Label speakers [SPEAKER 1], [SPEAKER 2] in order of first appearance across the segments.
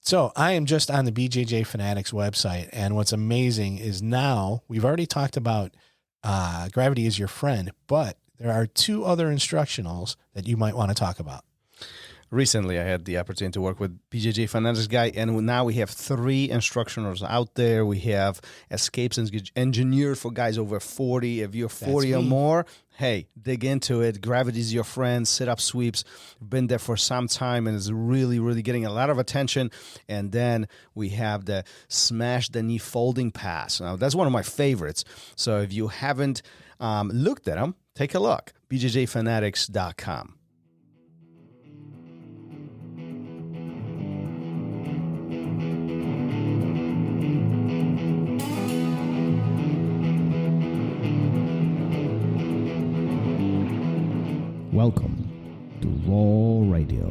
[SPEAKER 1] So I am just on the BJJ Fanatics website, and what's amazing is now we've already talked about gravity is your friend, but there are 2 other instructionals that you might want to talk about.
[SPEAKER 2] Recently, I had the opportunity to work with BJJ Fanatics guy, and now we have 3 instructionals out there. We have escapes engineered for guys over 40. If you're 40 or more, hey, dig into it. Gravity is your friend. Sit-up sweeps. Been there for some time and is really, really getting a lot of attention. And then we have the smash the knee folding pass. Now, that's one of my favorites. So if you haven't looked at them, take a look. BJJfanatics.com.
[SPEAKER 3] Welcome to Raw Radio.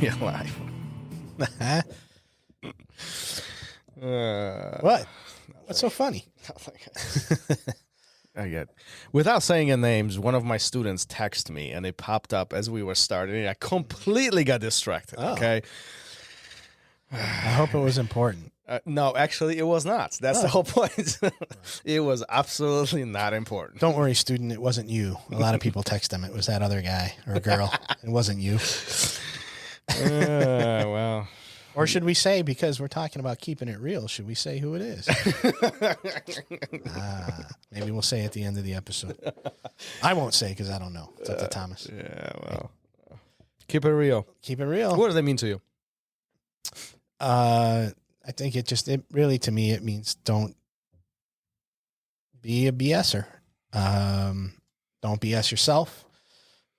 [SPEAKER 2] We're alive.
[SPEAKER 1] What? What's so funny?
[SPEAKER 2] I get. Without saying their names, one of my students texted me, and it popped up as we were starting. I completely got distracted.
[SPEAKER 1] Oh.
[SPEAKER 2] Okay.
[SPEAKER 1] I hope it was important.
[SPEAKER 2] No, actually, it was not. That's the whole point. It was absolutely not important.
[SPEAKER 1] Don't worry, student. It wasn't you. A lot of people text them. It was that other guy or girl. It wasn't you.
[SPEAKER 2] Well.
[SPEAKER 1] Or should we say, because we're talking about keeping it real, should we say who it is? Maybe we'll say at the end of the episode. I won't say because I don't know. It's up to Thomas.
[SPEAKER 2] Yeah, well. Keep it real.
[SPEAKER 1] Keep it real.
[SPEAKER 2] What does that mean to you?
[SPEAKER 1] I think it really, to me, it means don't be a BSer. Don't BS yourself.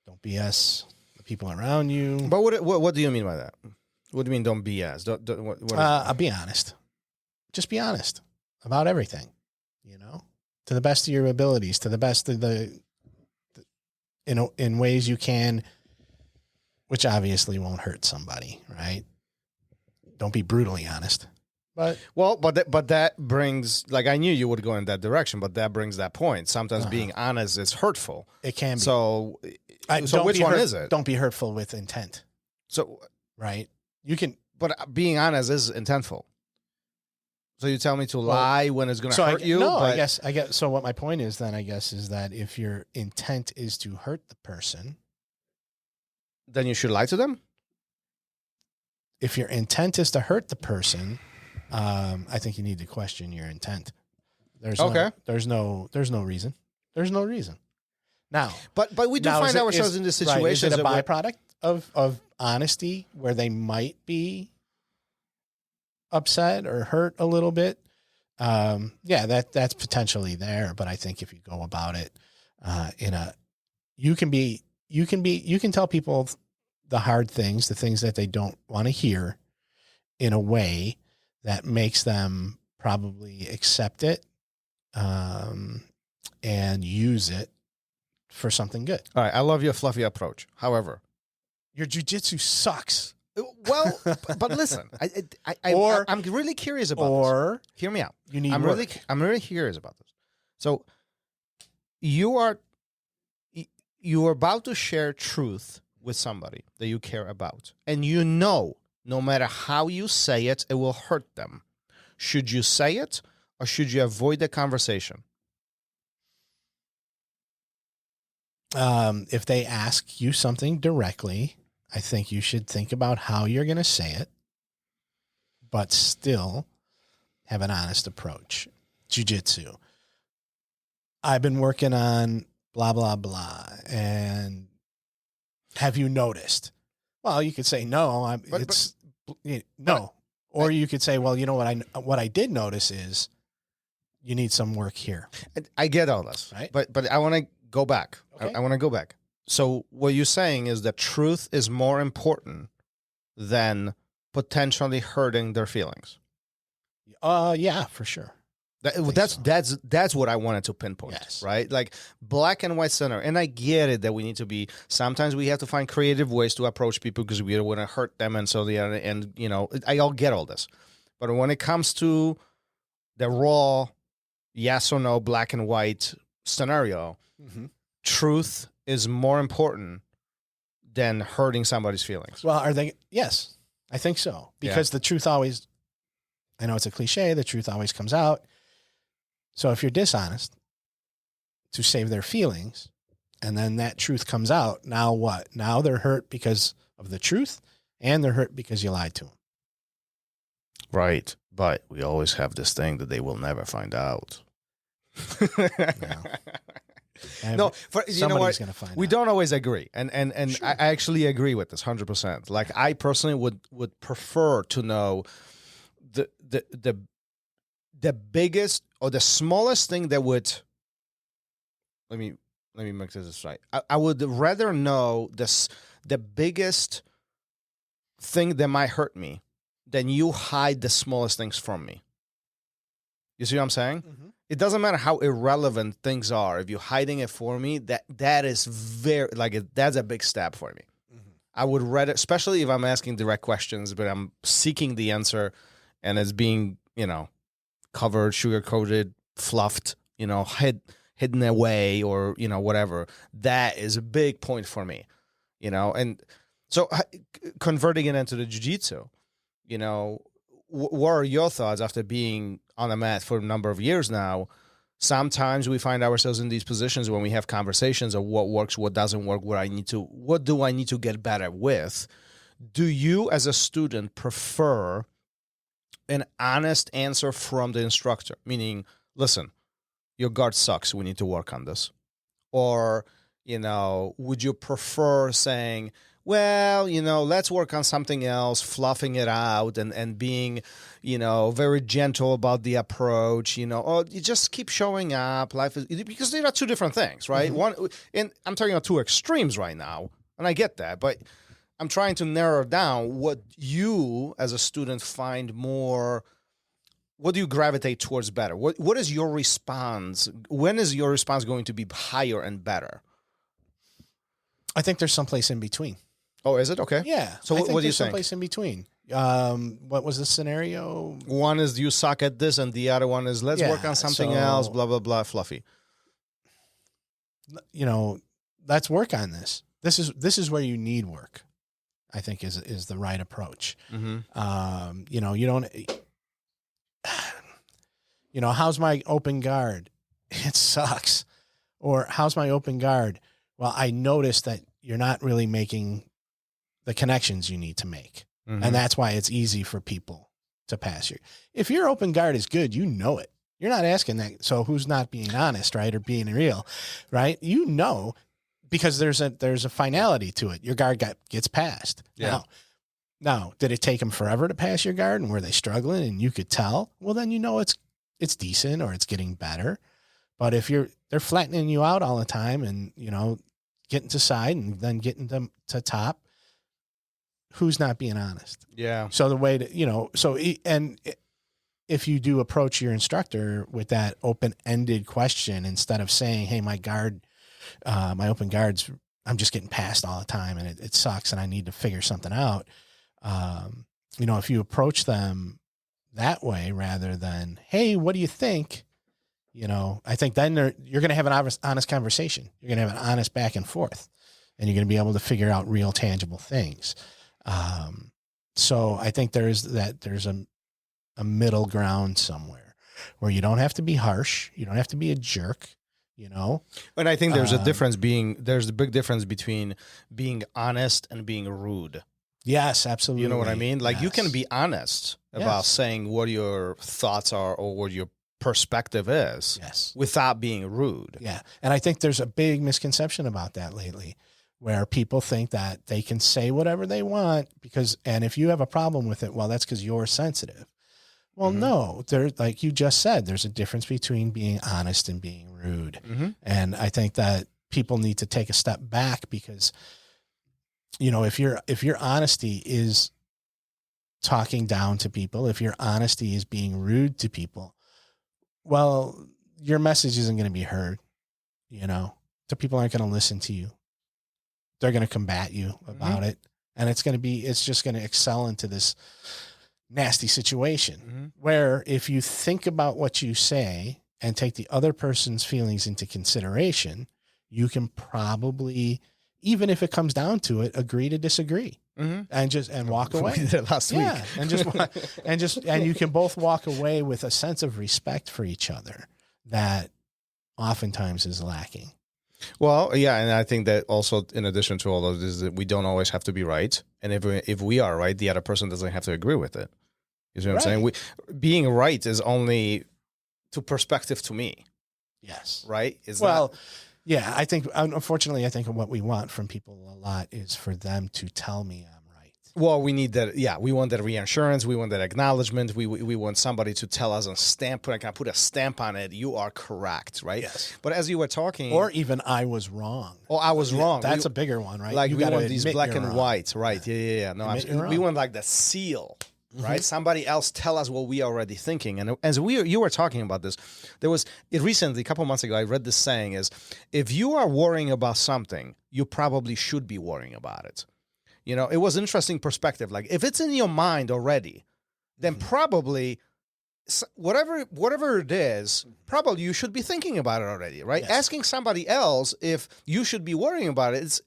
[SPEAKER 1] Don't BS the people around you.
[SPEAKER 2] But what do you mean by that? What do you mean don't BS?
[SPEAKER 1] I'll be honest. Just be honest about everything, to the best of your abilities, to the best of in ways you can, which obviously won't hurt somebody, right? Don't be brutally honest. But
[SPEAKER 2] that brings, like, I knew you would go in that direction, but that brings that point. Sometimes being honest is hurtful.
[SPEAKER 1] It can be.
[SPEAKER 2] So which one is it?
[SPEAKER 1] Don't be hurtful with intent.
[SPEAKER 2] So,
[SPEAKER 1] right? You can,
[SPEAKER 2] but being honest is intentful. So you tell me to lie when it's going to hurt you?
[SPEAKER 1] No, I guess. So what my point is then, I guess, is that if your intent is to hurt the person,
[SPEAKER 2] then you should lie to them.
[SPEAKER 1] If your intent is to hurt the person, I think you need to question your intent. There's no reason. There's no reason. Now,
[SPEAKER 2] but we do find ourselves in this situation.
[SPEAKER 1] Right, is it a byproduct of honesty where they might be upset or hurt a little bit? That's potentially there. But I think if you go about it you can tell people the hard things, the things that they don't want to hear, in a way that makes them probably accept it and use it for something good.
[SPEAKER 2] All right, I love your fluffy approach. However,
[SPEAKER 1] your jiu-jitsu sucks.
[SPEAKER 2] Well, but listen, I'm really curious about this. Hear me out. I'm really curious about this. So you are about to share truth with somebody that you care about, and no matter how you say it, it will hurt them. Should you say it, or should you avoid the conversation?
[SPEAKER 1] If they ask you something directly, I think you should think about how you're going to say it, but still have an honest approach. Jiu-jitsu. I've been working on blah, blah, blah. And have you noticed? Well, you could say no. No. Or you could say, well, you know what I did notice is you need some work here.
[SPEAKER 2] I get all this,
[SPEAKER 1] right?
[SPEAKER 2] But I want to go back.
[SPEAKER 1] Okay.
[SPEAKER 2] I want to go back. So what you're saying is that truth is more important than potentially hurting their feelings.
[SPEAKER 1] Yeah, for sure.
[SPEAKER 2] That's what I wanted to pinpoint,
[SPEAKER 1] yes. Right?
[SPEAKER 2] Like black and white center. And I get it that we need to be, sometimes we have to find creative ways to approach people because we don't want to hurt them. And so I all get all this. But when it comes to the raw yes or no, black and white scenario, truth is more important than hurting somebody's feelings.
[SPEAKER 1] Well, are they? Yes, I think so. Because the truth always, I know it's a cliche, the truth always comes out. So if you're dishonest to save their feelings, and then that truth comes out, now what? Now they're hurt because of the truth, and they're hurt because you lied to them.
[SPEAKER 2] Right. But we always have this thing that they will never find out. No, you know what?
[SPEAKER 1] Gonna find
[SPEAKER 2] we
[SPEAKER 1] out.
[SPEAKER 2] don't always agree, and
[SPEAKER 1] Sure.
[SPEAKER 2] I actually agree with this 100%. Like I personally would prefer to know the biggest or the smallest thing that would. Let me make this right. I would rather know the biggest thing that might hurt me than you hide the smallest things from me. You see what I'm saying?
[SPEAKER 1] Mm-hmm.
[SPEAKER 2] It doesn't matter how irrelevant things are. If you're hiding it for me, that is very that's a big step for me.
[SPEAKER 1] Mm-hmm.
[SPEAKER 2] I would rather, especially if I'm asking direct questions, but I'm seeking the answer, and it's being covered, sugar coated, fluffed, hidden away, or whatever. That is a big point for me, And so converting it into the jiu-jitsu, what are your thoughts after being on the mat for a number of years now? Sometimes we find ourselves in these positions when we have conversations of what works, what doesn't work, what do I need to get better with? Do you, as a student, prefer an honest answer from the instructor? Meaning, listen, your guard sucks, we need to work on this. Or, would you prefer saying, well, let's work on something else, fluffing it out and being, very gentle about the approach, or you just keep showing up. Because they are two different things, right?
[SPEAKER 1] Mm-hmm.
[SPEAKER 2] And I'm talking about two extremes right now, and I get that, but I'm trying to narrow down what you as a student find more. What do you gravitate towards better? What is your response? When is your response going to be higher and better?
[SPEAKER 1] I think there's someplace in between.
[SPEAKER 2] Oh, is it? Okay.
[SPEAKER 1] Yeah.
[SPEAKER 2] So what do you think?
[SPEAKER 1] Someplace in between. What was the scenario?
[SPEAKER 2] One is you suck at this, and the other one is let's work on something else. Blah blah blah. Fluffy.
[SPEAKER 1] Let's work on this. This is where you need work. I think is the right approach.
[SPEAKER 2] Mm-hmm.
[SPEAKER 1] You don't. How's my open guard? It sucks. Or how's my open guard? Well, I noticed that you're not really making the connections you need to make.
[SPEAKER 2] Mm-hmm.
[SPEAKER 1] And that's why it's easy for people to pass you. If your open guard is good, you know it. You're not asking that. So who's not being honest, right? Or being real, right? Because there's a finality to it. Your guard gets passed.
[SPEAKER 2] Yeah.
[SPEAKER 1] Now, did it take them forever to pass your guard, and were they struggling and you could tell? Well, then it's decent or it's getting better. But if they're flattening you out all the time and, getting to side and then getting them to top, who's not being honest?
[SPEAKER 2] Yeah.
[SPEAKER 1] So the way to, if you do approach your instructor with that open-ended question, instead of saying, hey, my open guards, I'm just getting passed all the time and it sucks and I need to figure something out. If you approach them that way rather than, hey, what do you think? I think then you're going to have an honest conversation. You're going to have an honest back and forth, and you're going to be able to figure out real tangible things. So I think there's a middle ground somewhere where you don't have to be harsh. You don't have to be a jerk,
[SPEAKER 2] And I think there's a big difference between being honest and being rude.
[SPEAKER 1] Yes, absolutely.
[SPEAKER 2] You know what I mean? Like,
[SPEAKER 1] yes.
[SPEAKER 2] You can be honest about saying what your thoughts are or what your perspective is,
[SPEAKER 1] yes,
[SPEAKER 2] without being rude.
[SPEAKER 1] Yeah. And I think there's a big misconception about that lately, where people think that they can say whatever they want and if you have a problem with it, well, that's because you're sensitive. Well, no, like you just said, there's a difference between being honest and being rude.
[SPEAKER 2] Mm-hmm.
[SPEAKER 1] And I think that people need to take a step back because, if your honesty is talking down to people, if your honesty is being rude to people, well, your message isn't going to be heard. The people aren't going to listen to you. They're going to combat you about it. And it's just going to excel into this nasty situation where if you think about what you say and take the other person's feelings into consideration, you can probably, even if it comes down to it, agree to disagree and walk away.
[SPEAKER 2] We did it last week.
[SPEAKER 1] And you can both walk away with a sense of respect for each other that oftentimes is lacking.
[SPEAKER 2] Well, yeah, and I think that also, in addition to all of this, that we don't always have to be right, and if we are right, the other person doesn't have to agree with it. You see what I'm saying? Being right is only to perspective to me.
[SPEAKER 1] Yes.
[SPEAKER 2] Right?
[SPEAKER 1] Yeah, I think, unfortunately, what we want from people a lot is for them to tell me I'm right.
[SPEAKER 2] Well, we need that. Yeah, we want that reassurance. We want that acknowledgement. We want somebody to tell us on stamp. I can put a stamp on it. You are correct, right?
[SPEAKER 1] Yes.
[SPEAKER 2] But as you were talking,
[SPEAKER 1] or even I was wrong.
[SPEAKER 2] Oh, I was wrong.
[SPEAKER 1] That's a bigger one, right?
[SPEAKER 2] Like we want these black and white, right? Yeah. No, we want like the seal. Right, somebody else tell us what we are already thinking, and as you were talking about this, recently, a couple months ago, I read this saying is, if you are worrying about something, you probably should be worrying about it. You know, it was an interesting perspective. Like if it's in your mind already, then probably whatever it is, probably you should be thinking about it already, right? Yes. Asking somebody else if you should be worrying about it,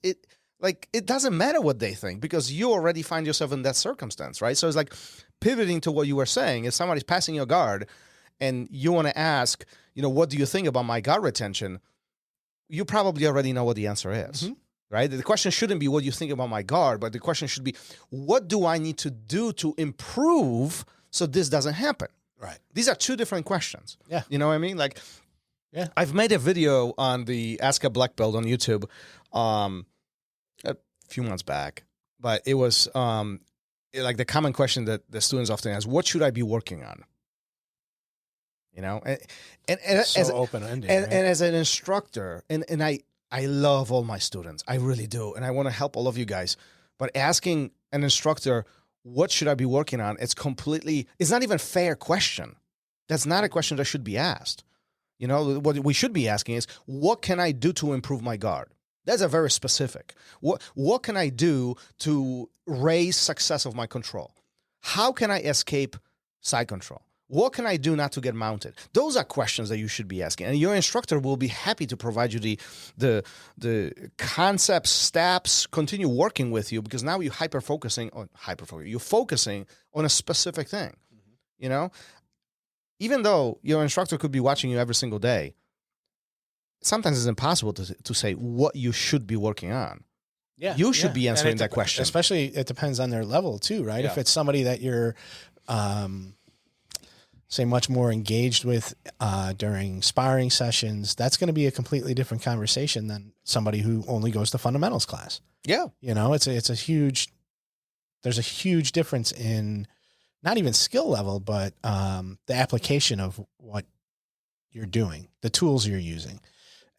[SPEAKER 2] it doesn't matter what they think because you already find yourself in that circumstance, right? So it's like pivoting to what you were saying. If somebody's passing your guard and you want to ask, what do you think about my guard retention? You probably already know what the answer is, right? The question shouldn't be what you think about my guard, but the question should be, what do I need to do to improve so this doesn't happen?
[SPEAKER 1] Right.
[SPEAKER 2] These are two different questions.
[SPEAKER 1] Yeah.
[SPEAKER 2] You know what I mean? Yeah. I've made a video on the Ask a Black Belt on YouTube, a few months back, but it was like the common question that the students often ask: what should I be working on? And
[SPEAKER 1] so open-ended,
[SPEAKER 2] and as an instructor, and I love all my students, I really do, and I want to help all of you guys, but asking an instructor what should I be working on, it's not even a fair question. That's not a question that should be asked. What we should be asking is, what can I do to improve my guard? That's a very specific. What can I do to raise success of my control? How can I escape side control? What can I do not to get mounted? Those are questions that you should be asking. And your instructor will be happy to provide you the concepts, steps, continue working with you because now you're you're focusing on a specific thing. Even though your instructor could be watching you every single day, sometimes it's impossible to say what you should be working on. Yeah, you should be answering that question.
[SPEAKER 1] Especially, it depends on their level too, right? Yeah. If it's somebody that you're, say, much more engaged with during sparring sessions, that's going to be a completely different conversation than somebody who only goes to fundamentals class.
[SPEAKER 2] Yeah,
[SPEAKER 1] there's a huge difference in not even skill level, but the application of what you're doing, the tools you're using.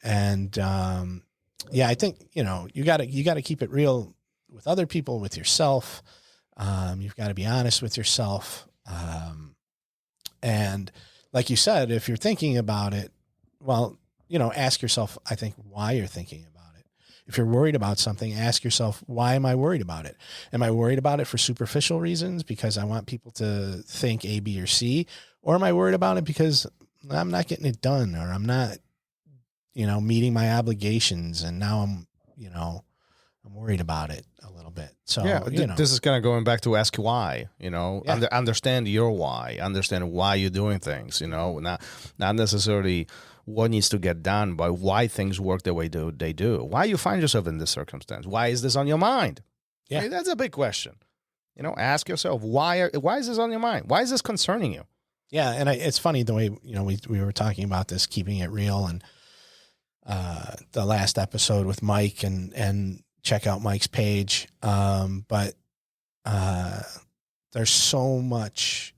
[SPEAKER 1] And, I think, you gotta keep it real with other people, with yourself. You've got to be honest with yourself. And like you said, if you're thinking about it, well, ask yourself, I think, why you're thinking about it. If you're worried about something, ask yourself, why am I worried about it? Am I worried about it for superficial reasons because I want people to think A, B, or C? Or am I worried about it because I'm not getting it done, or I'm not, meeting my obligations, and now I'm worried about it a little bit. So,
[SPEAKER 2] this is kind of going back to ask why, understand your why, understand why you're doing things, not necessarily what needs to get done, but why things work the way they do. Why you find yourself in this circumstance? Why is this on your mind? Yeah. Right? That's a big question. Ask yourself, why is this on your mind? Why is this concerning you?
[SPEAKER 1] Yeah. And it's funny the way, we were talking about this, keeping it real, and the last episode with Mike, and check out Mike's page. But there's so much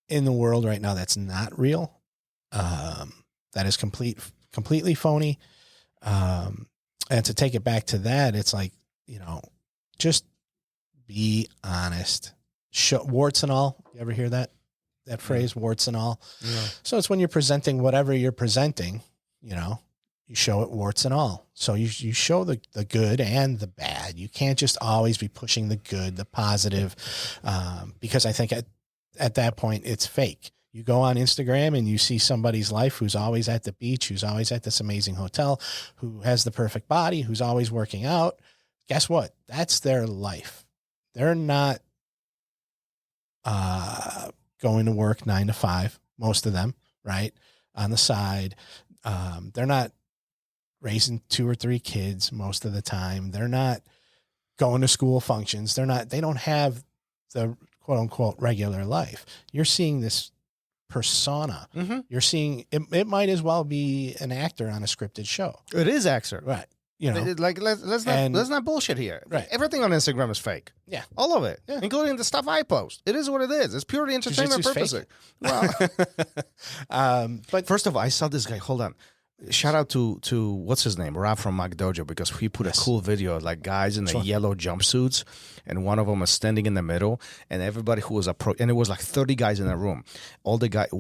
[SPEAKER 1] in the world right now that's not real, that is completely phony. And to take it back to that, it's like, just be honest. Warts and all. You ever hear that phrase, warts and all? Yeah. So it's when you're presenting whatever you're presenting, You show it warts and all. So you show the good and the bad. You can't just always be pushing the good, the positive, because I think at that point it's fake. You go on Instagram and you see somebody's life who's always at the beach, who's always at this amazing hotel, who has the perfect body, who's always working out. Guess what? That's their life. They're not going to work 9 to 5, most of them, right? On the side. They're not raising 2 or 3 kids most of the time. They're not going to school functions. They don't have the quote unquote regular life. You're seeing this persona.
[SPEAKER 2] Mm-hmm.
[SPEAKER 1] You're seeing it might as well be an actor on a scripted show.
[SPEAKER 2] It is actor.
[SPEAKER 1] Right. You know,
[SPEAKER 2] Let's not bullshit here.
[SPEAKER 1] Right.
[SPEAKER 2] Everything on Instagram is fake.
[SPEAKER 1] Yeah.
[SPEAKER 2] All of it.
[SPEAKER 1] Yeah.
[SPEAKER 2] Including the stuff I post. It is what it is. It's purely entertainment
[SPEAKER 1] Jiu-jitsu's
[SPEAKER 2] purposes.
[SPEAKER 1] fake.
[SPEAKER 2] Well,
[SPEAKER 1] but
[SPEAKER 2] first of all, I saw this guy. Hold on. Shout out to what's his name, Rob from Mac Dojo, because he put a cool video of like guys in the yellow jumpsuits, and one of them was standing in the middle, and everybody who was and it was like 30 guys in the room. All the guys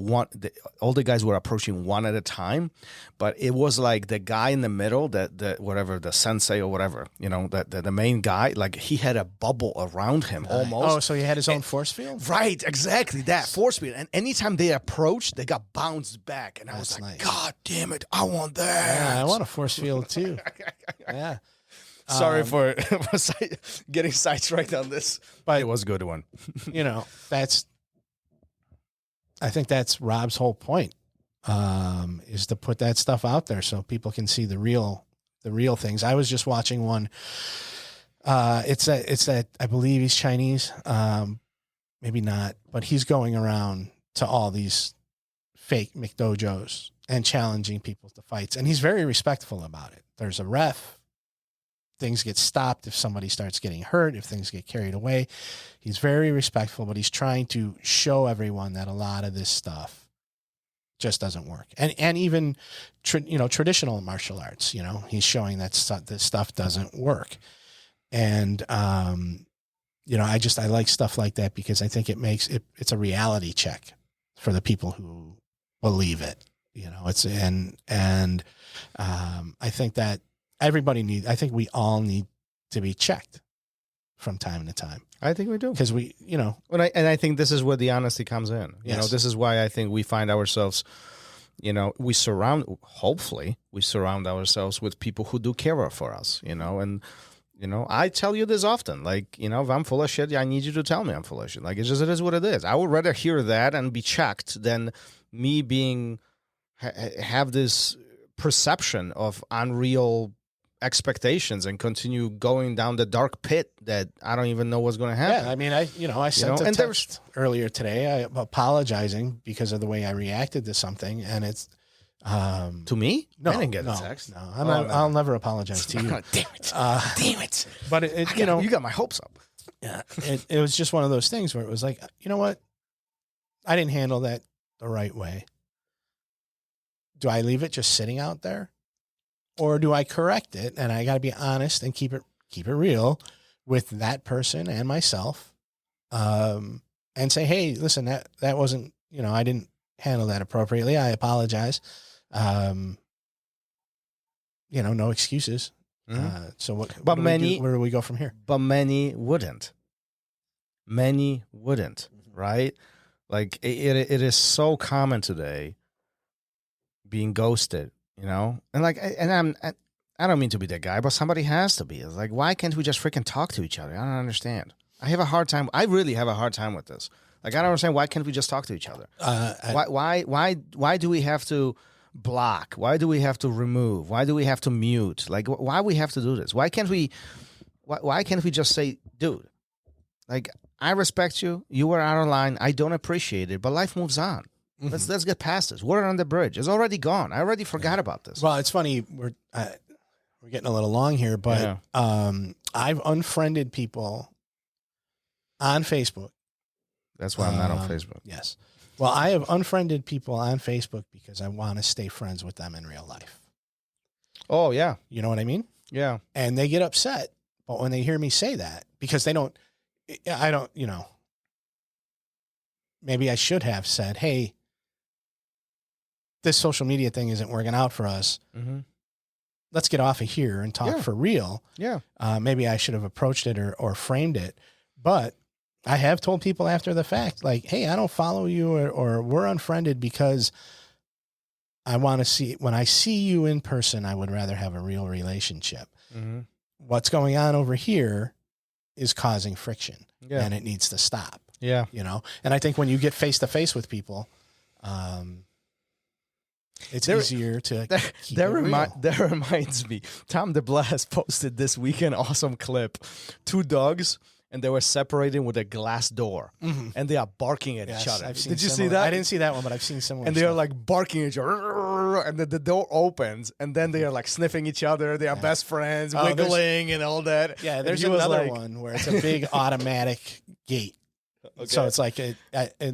[SPEAKER 2] were approaching one at a time, but it was like the guy in the middle, the sensei or whatever, the main guy, like he had a bubble around him almost.
[SPEAKER 1] Oh, so he had his own force field?
[SPEAKER 2] Right, exactly that force field. And anytime they approached, they got bounced back, and I was like,
[SPEAKER 1] nice.
[SPEAKER 2] God damn it, I want that.
[SPEAKER 1] Yeah, I want a force field too. Yeah.
[SPEAKER 2] Sorry for getting sidetracked on this, but it was a good one.
[SPEAKER 1] I think that's Rob's whole point, is to put that stuff out there so people can see the real things. I was just watching one. It's that I believe he's Chinese, maybe not, but he's going around to all these fake McDojos and challenging people to fights. And he's very respectful about it. There's a ref. Things get stopped if somebody starts getting hurt, if things get carried away. He's very respectful, but he's trying to show everyone that a lot of this stuff just doesn't work. And even, traditional martial arts, he's showing that this stuff doesn't work. And, I like stuff like that because I think it's a reality check for the people who believe it. I think that I think we all need to be checked from time to time.
[SPEAKER 2] I think we do.
[SPEAKER 1] Because
[SPEAKER 2] and I think this is where the honesty comes in. This is why I think we find ourselves, hopefully we surround ourselves with people who do care for us, and I tell you this often, like, if I'm full of shit, I need you to tell me I'm full of shit. Like, it is what it is. I would rather hear that and be checked than me have this perception of unreal expectations and continue going down the dark pit that I don't even know what's going to happen.
[SPEAKER 1] Yeah, I mean, I sent a text earlier today apologizing because of the way I reacted to something, and it's
[SPEAKER 2] to me?
[SPEAKER 1] No,
[SPEAKER 2] I didn't get a text.
[SPEAKER 1] No, I'll never apologize to you.
[SPEAKER 2] Damn it! But you got my hopes up.
[SPEAKER 1] Yeah, it was just one of those things where it was like, you know what? I didn't handle that the right way. Do I leave it just sitting out there? Or do I correct it? And I got to be honest and keep it real with that person and myself, and say, hey, listen, that wasn't, I didn't handle that appropriately. I apologize. No excuses.
[SPEAKER 2] Mm-hmm.
[SPEAKER 1] So where do we go from here?
[SPEAKER 2] But many wouldn't. Right? Like it is so common today being ghosted, and I don't mean to be that guy, but somebody has to be. It's like, why can't we just freaking talk to each other? I don't understand. I really have a hard time with this. Like, I don't understand, why can't we just talk to each other? Why do we have to block? Why do we have to remove? Why do we have to mute? Like, why we have to do this? Why can't we just say, dude, like, I respect you. You were out of line. I don't appreciate it, but life moves on. Mm-hmm. Let's get past this. Water on the bridge. It's already gone. I already forgot about this.
[SPEAKER 1] Well, it's funny. We're getting a little long here, but I've unfriended people on Facebook.
[SPEAKER 2] That's why I'm not on Facebook.
[SPEAKER 1] Yes. Well, I have unfriended people on Facebook because I want to stay friends with them in real life.
[SPEAKER 2] Oh, yeah.
[SPEAKER 1] You know what I mean?
[SPEAKER 2] Yeah.
[SPEAKER 1] And they get upset. But when they hear me say that, because maybe I should have said, hey, this social media thing isn't working out for us.
[SPEAKER 2] Mm-hmm.
[SPEAKER 1] let's get off of here and talk for real.
[SPEAKER 2] Yeah.
[SPEAKER 1] Maybe I should have approached it or framed it, but I have told people after the fact, like, hey, I don't follow you or we're unfriended because I want to see, when I see you in person, I would rather have a real relationship.
[SPEAKER 2] Mm-hmm.
[SPEAKER 1] What's going on over here is causing friction and it needs to stop.
[SPEAKER 2] Yeah.
[SPEAKER 1] You know? And I think when you get face to face with people, it's easier to keep it real.
[SPEAKER 2] That reminds me, Tom DeBla has posted this week an awesome clip. 2 dogs, and they were separating with a glass door, and they are barking at each other. Did you see that?
[SPEAKER 1] I didn't see that one, but I've seen similar.
[SPEAKER 2] And they are like barking at each other, and the door opens, and then they are like sniffing each other. They are best friends, wiggling and all that.
[SPEAKER 1] Yeah, there's another one where it's a big automatic gate. Okay. So it's like it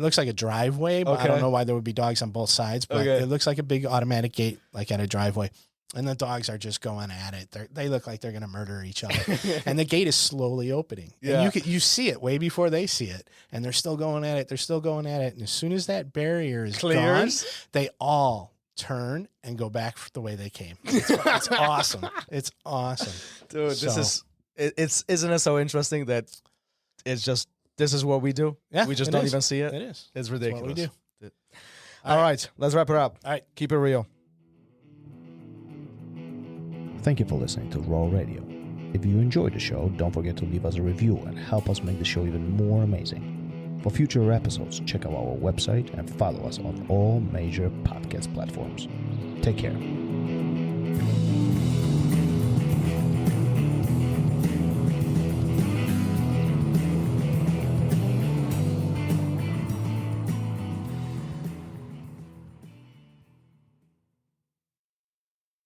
[SPEAKER 1] looks like a driveway, but I don't know why there would be dogs on both sides. But it looks like a big automatic gate, like at a driveway. And the dogs are just going at it. They look like they're going to murder each other. And the gate is slowly opening. Yeah. And you see it way before they see it. And they're still going at it. They're still going at it. And as soon as that barrier is gone, they all turn and go back the way they came. It's awesome. It's awesome.
[SPEAKER 2] Dude, isn't it so interesting that it's just, this is what we do? Yeah, we just don't even see it.
[SPEAKER 1] It is.
[SPEAKER 2] It's ridiculous.
[SPEAKER 1] It's what we do.
[SPEAKER 2] All right. Let's wrap it up.
[SPEAKER 1] All right.
[SPEAKER 2] Keep it real.
[SPEAKER 3] Thank you for listening to Raw Radio. If you enjoyed the show, don't forget to leave us a review and help us make the show even more amazing. For future episodes, check out our website and follow us on all major podcast platforms. Take care.